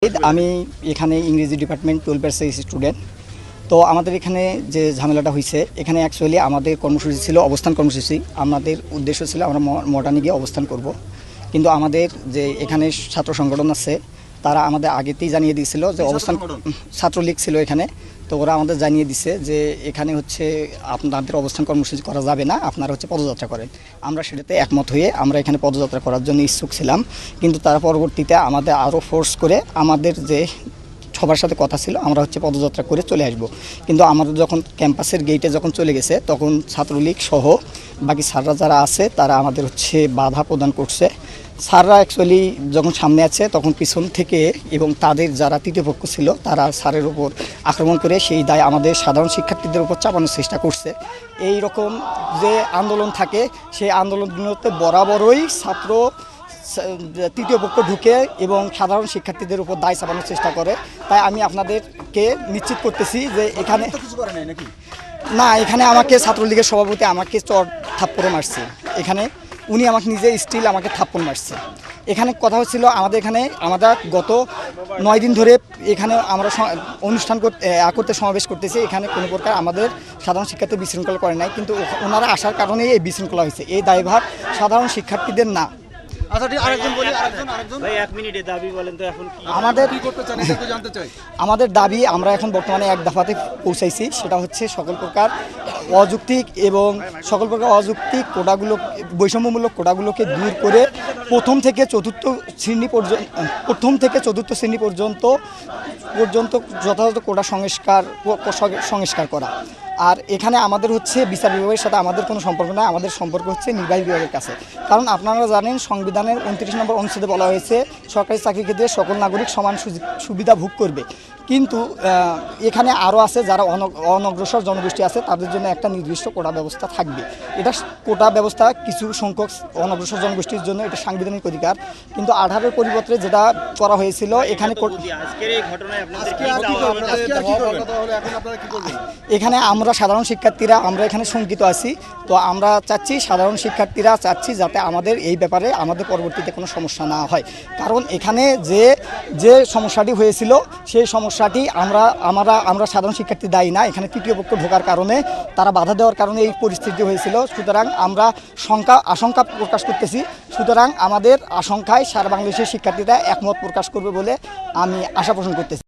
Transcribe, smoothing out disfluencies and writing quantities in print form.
আমি এখানে ইংরেজি ডিপার্টমেন্ট 12 ব্যাচের স্টুডেন্ট। তো আমাদের এখানে যে ঝামেলাটা হয়েছে, এখানে অ্যাকচুয়ালি আমাদের কর্মসূচি ছিল অবস্থান কর্মসূচি। আমাদের উদ্দেশ্য ছিল আমরা মডার্নে গিয়ে অবস্থান করব, কিন্তু আমাদের যে এখানে ছাত্র সংগঠন আছে তারা আমাদের আগেতেই জানিয়ে দিয়েছিল যে অবস্থান, ছাত্রলীগ ছিল এখানে। তো ওরা আমাদের জানিয়ে দিছে যে এখানে হচ্ছে আপনাদের অবস্থান কর্মসূচি করা যাবে না, আপনারা হচ্ছে পদযাত্রা করেন। আমরা সেটাতে একমত হয়ে আমরা এখানে পদযাত্রা করার জন্য ইচ্ছুক ছিলাম, কিন্তু তারা পরবর্তীতে আমাদের আরও ফোর্স করে আমাদের যে সবার সাথে কথা ছিল আমরা হচ্ছে পদযাত্রা করে চলে আসব। কিন্তু আমাদের যখন ক্যাম্পাসের গেটে যখন চলে গেছে তখন ছাত্রলীগ সহ বাকি স্যাররা যারা আছে তারা আমাদের হচ্ছে বাধা প্রদান করছে। স্যাররা অ্যাকচুয়ালি যখন সামনে আছে তখন পিছন থেকে এবং তাদের যারা তৃতীয় পক্ষ ছিল তারা স্যারের উপর আক্রমণ করে সেই দায় আমাদের সাধারণ শিক্ষার্থীদের উপর চাপানোর চেষ্টা করছে। এই রকম যে আন্দোলন থাকে সেই আন্দোলনগুলোতে বরাবরই ছাত্র তৃতীয় পক্ষ ঢুকে এবং সাধারণ শিক্ষার্থীদের উপর দায় চাপানোর চেষ্টা করে। তাই আমি আপনাদেরকে নিশ্চিত করতেছি যে এখানে কিছু করে নাই নাকি না, এখানে আমাকে ছাত্রলীগের সভাপতি আমাকে চর থাপ্পড় মারছে। এখানে উনি আমাকে নিজে স্টিল আমাকে থাপ্পড় মারছে। এখানে কথা হচ্ছিল আমাদের এখানে আমরা গত 9 দিন ধরে এখানে আমরা অনুষ্ঠান করতে সমাবেশ করতেছি। এখানে কোনো প্রকার আমাদের সাধারণ শিক্ষার্থী বিশৃঙ্খলা করে নাই, কিন্তু ওনারা আসার কারণেই এই বিশৃঙ্খলা হয়েছে। এই দায়ভার সাধারণ শিক্ষার্থীদের না। আমাদের দাবি আমরা এখন বর্তমানে এক দফাতে পৌঁছাইছি, সেটা হচ্ছে সকল প্রকার অযৌক্তিক কোটাগুলো, বৈষম্যমূলক কোটাগুলোকে দূর করে প্রথম থেকে চতুর্থ শ্রেণী পর্যন্ত যথাযথ কোটা সংস্কার করা। আর এখানে আমাদের হচ্ছে বিচার বিভাগের সাথে আমাদের কোনো সম্পর্ক নয়, আমাদের সম্পর্ক হচ্ছে নির্বাহী বিভাগের কাছে। কারণ আপনারা জানেন সংবিধানের 29 নম্বর অনুচ্ছেদে বলা হয়েছে সরকারি চাকরির ক্ষেত্রে সকল নাগরিক সমান সুবিধা ভোগ করবে। কিন্তু এখানে আরও আছে যারা অনগ্রসর জনগোষ্ঠী আছে, তাদের জন্য একটা নির্দিষ্ট কোটা ব্যবস্থা থাকবে। এটা কোটা ব্যবস্থা কিছু সংখ্যক অনগ্রসর জনগোষ্ঠীর জন্য এটা সাংবিধানিক অধিকার, কিন্তু 18-এর পরিবর্তে যেটা করা হয়েছিল এখানে আমরা সাধারণ শিক্ষার্থীরা আমরা এখানে শঙ্কিত আছি। তো আমরা চাচ্ছি, সাধারণ শিক্ষার্থীরা চাচ্ছি যাতে আমাদের এই ব্যাপারে আমাদের পরবর্তীতে কোনো সমস্যা না হয়। কারণ এখানে যে সমস্যাটি হয়েছিল সেই সমস্যাটি আমরা সাধারণ শিক্ষার্থী দায়ী না। এখানে তৃতীয় পক্ষ ঢোকার কারণে, তারা বাধা দেওয়ার কারণে এই পরিস্থিতি হয়েছিল। সুতরাং আমরা আশঙ্কা প্রকাশ করতেছি। সুতরাং আমাদের আশঙ্কায় সারা বাংলাদেশের শিক্ষার্থীরা একমত প্রকাশ করবে বলে আমি আশা পোষণ করতেছি।